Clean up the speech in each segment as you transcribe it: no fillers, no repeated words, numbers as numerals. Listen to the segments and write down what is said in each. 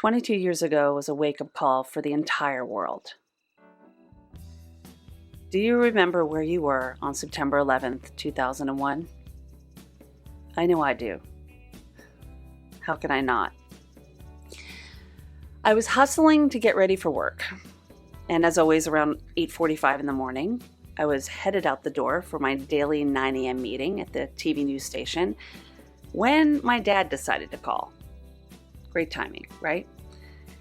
22 years ago was a wake-up call for the entire world. Do you remember where you were on September 11th, 2001? I know I do. How can I not? I was hustling to get ready for work, and as always around 8:45 in the morning, I was headed out the door for my daily 9 a.m. meeting at the TV news station when my dad decided to call. Great timing, right?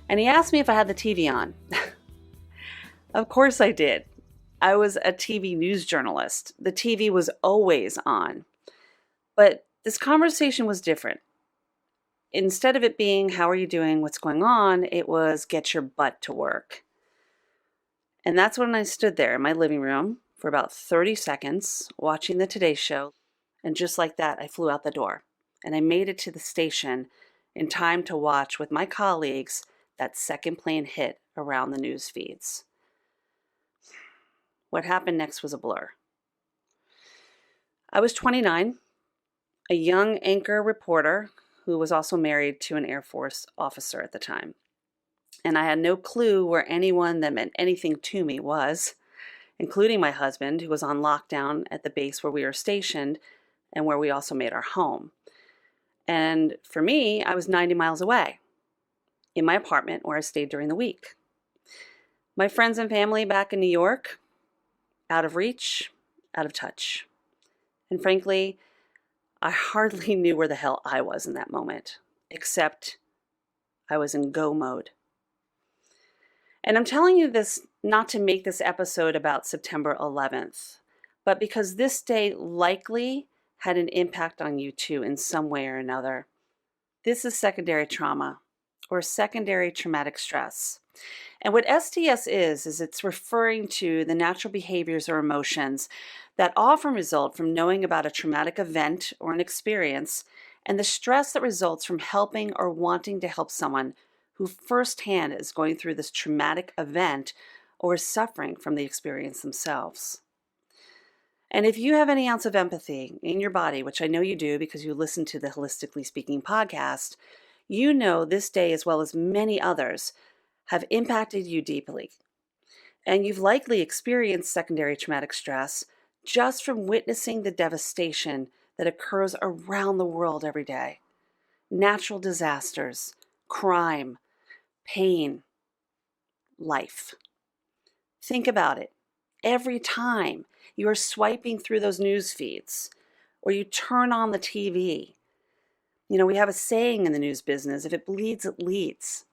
And he asked me if I had the TV on. Of course I did. I was a TV news journalist. The TV was always on. But this conversation was different. Instead of it being, how are you doing, what's going on, it was, get your butt to work. And that's when I stood there in my living room for about 30 seconds watching the Today Show. And just like that, I flew out the door. And I made it to the station in time to watch with my colleagues that second plane hit around the news feeds. What happened next was a blur. I was 29, a young anchor reporter who was also married to an Air Force officer at the time. And I had no clue where anyone that meant anything to me was, including my husband, who was on lockdown at the base where we were stationed and where we also made our home. And for me, I was 90 miles away in my apartment where I stayed during the week. My friends and family back in New York, out of reach, out of touch. And frankly, I hardly knew where the hell I was in that moment, except I was in go mode. And I'm telling you this not to make this episode about September 11th, but because this day likely had an impact on you too in some way or another. This is secondary trauma or secondary traumatic stress. And what STS is it's referring to the natural behaviors or emotions that often result from knowing about a traumatic event or an experience and the stress that results from helping or wanting to help someone who firsthand is going through this traumatic event or is suffering from the experience themselves. And if you have any ounce of empathy in your body, which I know you do because you listen to the HIListically Speaking podcast, you know this day, as well as many others, have impacted you deeply. And you've likely experienced secondary traumatic stress just from witnessing the devastation that occurs around the world every day. Natural disasters, crime, pain, life. Think about it. Every time you are swiping through those news feeds or you turn on the TV, we have a saying in the news business, if it bleeds, it leads.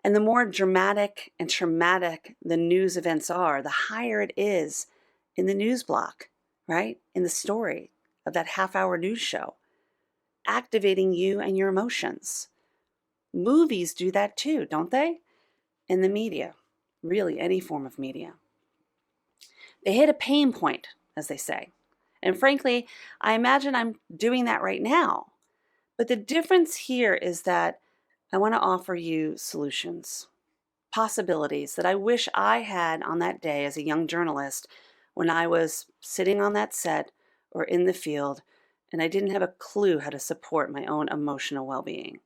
And the more dramatic and traumatic the news events are, the higher it is in the news block, right? In the story of that half-hour news show, activating you and your emotions. Movies do that too, don't they? In the media, really any form of media. They hit a pain point, as they say. And frankly, I imagine I'm doing that right now. But the difference here is that I want to offer you solutions, possibilities that I wish I had on that day as a young journalist when I was sitting on that set or in the field and I didn't have a clue how to support my own emotional well-being.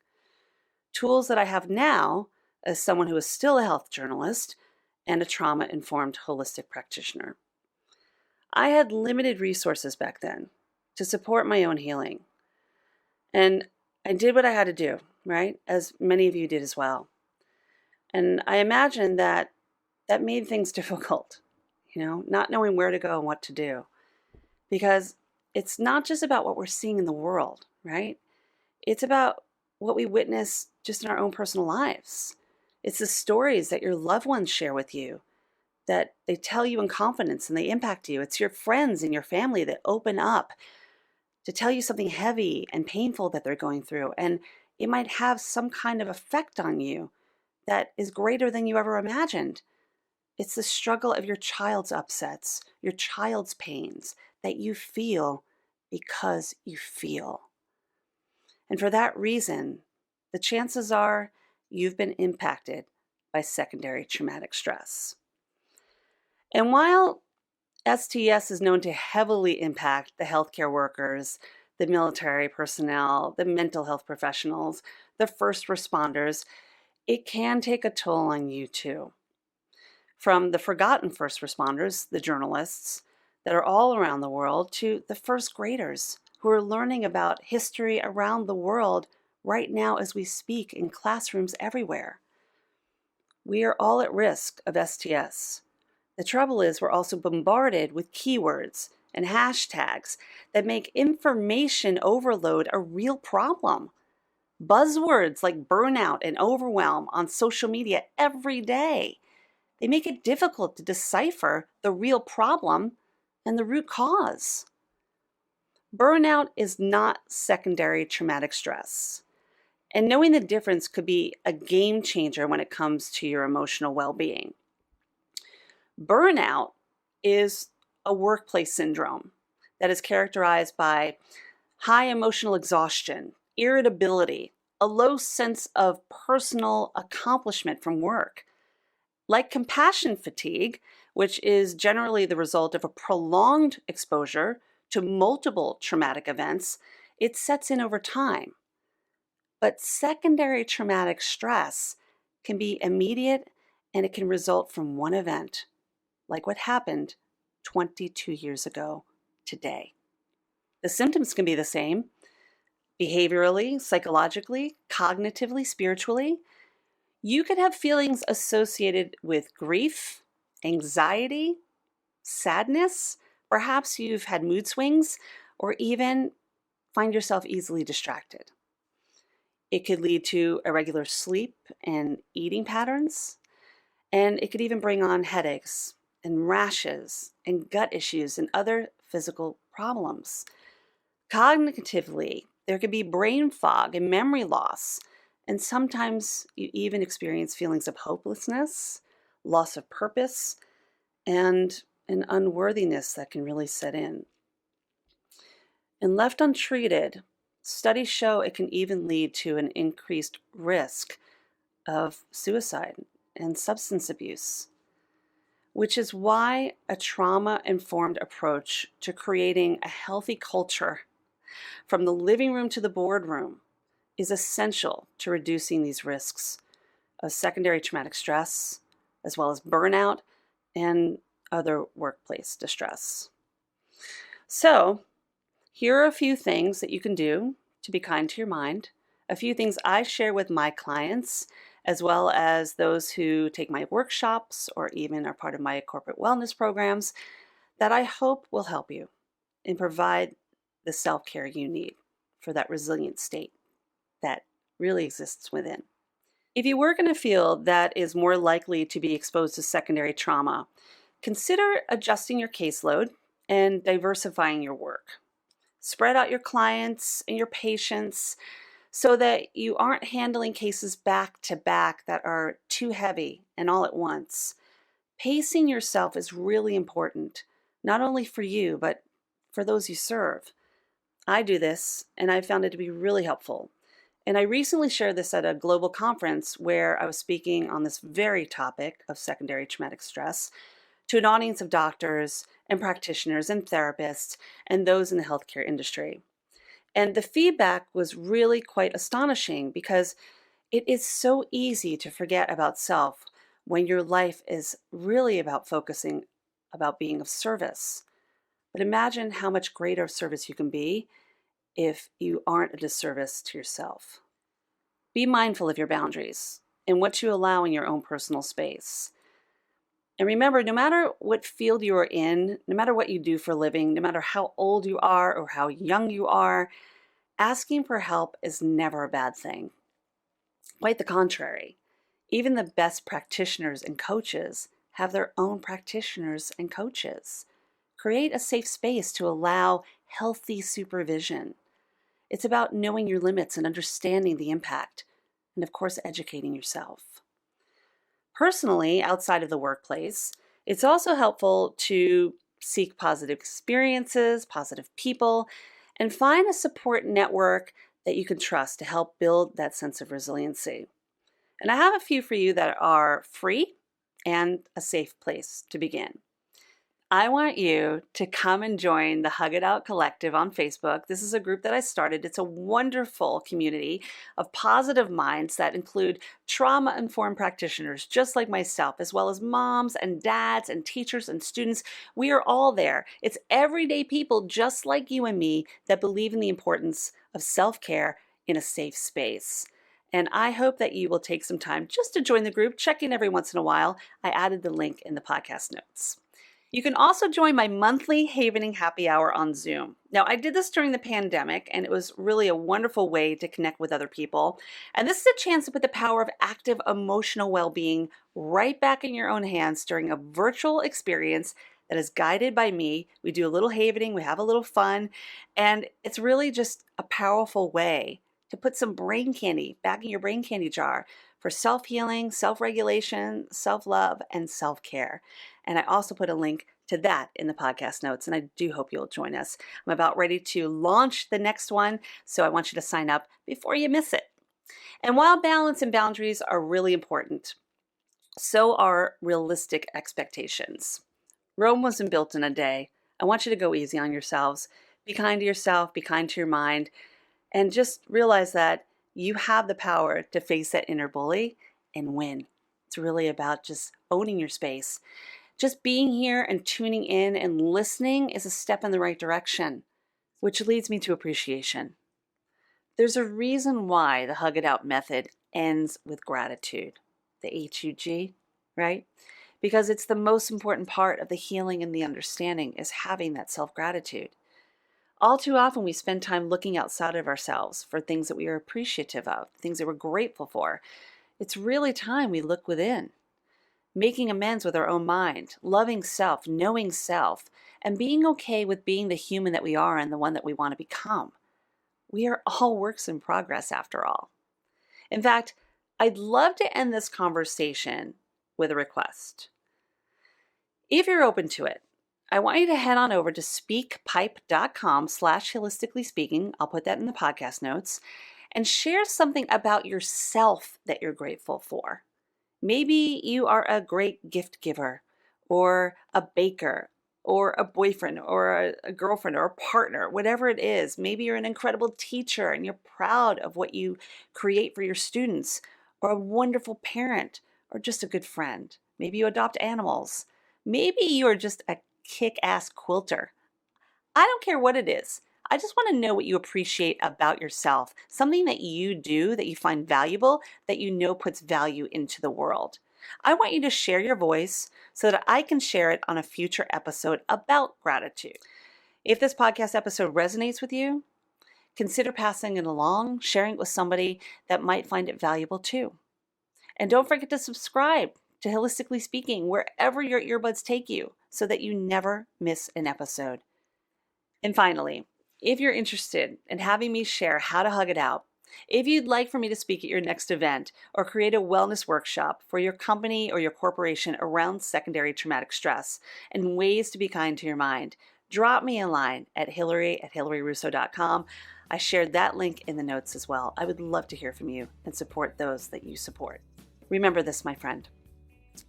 Tools that I have now as someone who is still a health journalist and a trauma-informed holistic practitioner. I had limited resources back then to support my own healing. And I did what I had to do, right? As many of you did as well. And I imagine that made things difficult, not knowing where to go and what to do. Because it's not just about what we're seeing in the world, right? It's about what we witness just in our own personal lives. It's the stories that your loved ones share with you, that they tell you in confidence and they impact you. It's your friends and your family that open up to tell you something heavy and painful that they're going through. And it might have some kind of effect on you that is greater than you ever imagined. It's the struggle of your child's upsets, your child's pains that you feel because you feel. And for that reason, the chances are you've been impacted by secondary traumatic stress. And while STS is known to heavily impact the healthcare workers, the military personnel, the mental health professionals, the first responders, it can take a toll on you too. From the forgotten first responders, the journalists that are all around the world, to the first graders who are learning about history around the world right now as we speak in classrooms everywhere. We are all at risk of STS. The trouble is we're also bombarded with keywords and hashtags that make information overload a real problem. Buzzwords like burnout and overwhelm on social media every day. They make it difficult to decipher the real problem and the root cause. Burnout is not secondary traumatic stress. And knowing the difference could be a game changer when it comes to your emotional well-being. Burnout is a workplace syndrome that is characterized by high emotional exhaustion, irritability, a low sense of personal accomplishment from work. Like compassion fatigue, which is generally the result of a prolonged exposure to multiple traumatic events, it sets in over time. But secondary traumatic stress can be immediate and it can result from one event, like what happened 22 years ago today. The symptoms can be the same behaviorally, psychologically, cognitively, spiritually. You could have feelings associated with grief, anxiety, sadness. Perhaps you've had mood swings or even find yourself easily distracted. It could lead to irregular sleep and eating patterns, and it could even bring on headaches and rashes and gut issues and other physical problems. Cognitively, there could be brain fog and memory loss, and sometimes you even experience feelings of hopelessness, loss of purpose, and an unworthiness that can really set in. And left untreated, studies show it can even lead to an increased risk of suicide and substance abuse, which is why a trauma-informed approach to creating a healthy culture from the living room to the boardroom is essential to reducing these risks of secondary traumatic stress, as well as burnout and other workplace distress. So, here are a few things that you can do to be kind to your mind, a few things I share with my clients, as well as those who take my workshops or even are part of my corporate wellness programs, that I hope will help you and provide the self-care you need for that resilient state that really exists within. If you work in a field that is more likely to be exposed to secondary trauma, consider adjusting your caseload and diversifying your work. Spread out your clients and your patients so that you aren't handling cases back to back that are too heavy and all at once. Pacing yourself is really important, not only for you, but for those you serve. I do this, and I found it to be really helpful. And I recently shared this at a global conference where I was speaking on this very topic of secondary traumatic stress to an audience of doctors and practitioners and therapists and those in the healthcare industry. And the feedback was really quite astonishing because it is so easy to forget about self when your life is really about focusing about being of service. But imagine how much greater service you can be if you aren't a disservice to yourself. Be mindful of your boundaries and what you allow in your own personal space. And remember, no matter what field you are in, no matter what you do for a living, no matter how old you are or how young you are, asking for help is never a bad thing. Quite the contrary. Even the best practitioners and coaches have their own practitioners and coaches. Create a safe space to allow healthy supervision. It's about knowing your limits and understanding the impact, and of course, educating yourself. Personally, outside of the workplace, it's also helpful to seek positive experiences, positive people, and find a support network that you can trust to help build that sense of resiliency. And I have a few for you that are free and a safe place to begin. I want you to come and join the Hug It Out Collective on Facebook. This is a group that I started. It's a wonderful community of positive minds that include trauma-informed practitioners just like myself, as well as moms and dads and teachers and students. We are all there. It's everyday people just like you and me that believe in the importance of self-care in a safe space. And I hope that you will take some time just to join the group, check in every once in a while. I added the link in the podcast notes. You can also join my monthly Havening Happy Hour on Zoom. Now, I did this during the pandemic, and it was really a wonderful way to connect with other people. And this is a chance to put the power of active emotional well-being right back in your own hands during a virtual experience that is guided by me. We do a little havening, we have a little fun, and it's really just a powerful way to put some brain candy back in your brain candy jar for self-healing, self-regulation, self-love, and self-care. And I also put a link to that in the podcast notes, and I do hope you'll join us. I'm about ready to launch the next one, so I want you to sign up before you miss it. And while balance and boundaries are really important, so are realistic expectations. Rome wasn't built in a day. I want you to go easy on yourselves. Be kind to yourself, be kind to your mind, and just realize that you have the power to face that inner bully and win. It's really about just owning your space. Just being here and tuning in and listening is a step in the right direction, which leads me to appreciation. There's a reason why the Hug It Out method ends with gratitude, the HUG, right? Because it's the most important part of the healing and the understanding is having that self-gratitude. All too often we spend time looking outside of ourselves for things that we are appreciative of, things that we're grateful for. It's really time we look within. Making amends with our own mind, loving self, knowing self, and being okay with being the human that we are and the one that we want to become. We are all works in progress after all. In fact, I'd love to end this conversation with a request. If you're open to it, I want you to head on over to speakpipe.com/HIListically Speaking. I'll put that in the podcast notes, and share something about yourself that you're grateful for. Maybe you are a great gift giver, or a baker, or a boyfriend, or a girlfriend, or a partner, whatever it is. Maybe you're an incredible teacher and you're proud of what you create for your students, or a wonderful parent, or just a good friend. Maybe you adopt animals. Maybe you are just a kick-ass quilter. I don't care what it is. I just want to know what you appreciate about yourself, something that you do that you find valuable, that you know puts value into the world. I want you to share your voice so that I can share it on a future episode about gratitude. If this podcast episode resonates with you, consider passing it along, sharing it with somebody that might find it valuable too. And don't forget to subscribe to HIListically Speaking wherever your earbuds take you so that you never miss an episode. And finally, if you're interested in having me share how to hug it out, if you'd like for me to speak at your next event or create a wellness workshop for your company or your corporation around secondary traumatic stress and ways to be kind to your mind, drop me a line at Hilary@HilaryRusso.com. I shared that link in the notes as well. I would love to hear from you and support those that you support. Remember this, my friend.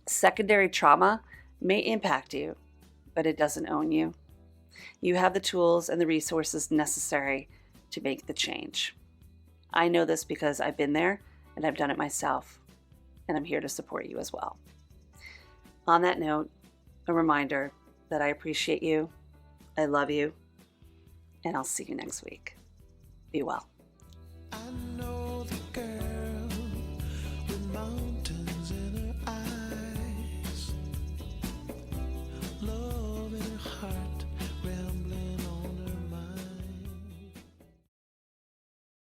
Secondary trauma may impact you, but it doesn't own you. You have the tools and the resources necessary to make the change. I know this because I've been there and I've done it myself, and I'm here to support you as well. On that note, a reminder that I appreciate you, I love you, and I'll see you next week. Be well. I know